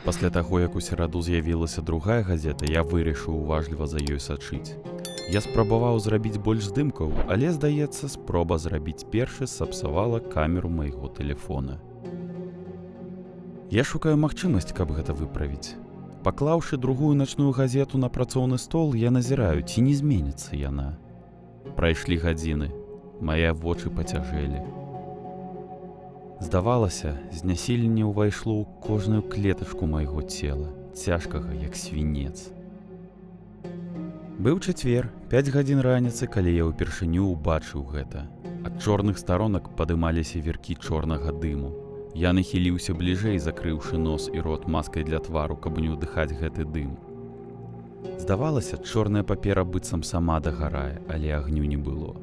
Пасля таго, як у сераду з'явілася другая газета, я вырашыў уважліва за ёй сачыць. Я спрабаваў зрабіць больш здымкаў, але, здаецца, спроба зрабіць першы сапсавала камеру майго тэлефона. Я шукаю магчымасць, каб гэта выправіць. Паклаўшы другую начную газету на працоўны стол, я назіраю, ці не зменіцца яна. Прайшлі гадзіны, мае вочы пацяжэлі. Здавалася, знясіленне ўвайшло ў кожную клетачку майго цела, цяжкага, як свінец. Быў чацвер, 5 гадзін раніцы, калі я ўпершыню ўбачыў гэта. Ад чорных старонак падымаліся віркі чорнага дыму. Я нахіліўся бліжэй, закрыўшы нос і рот маскай для твару, каб не ўдыхаць гэты дым. Здавалася, чорная папера быццам сама дагарае, але агню не было.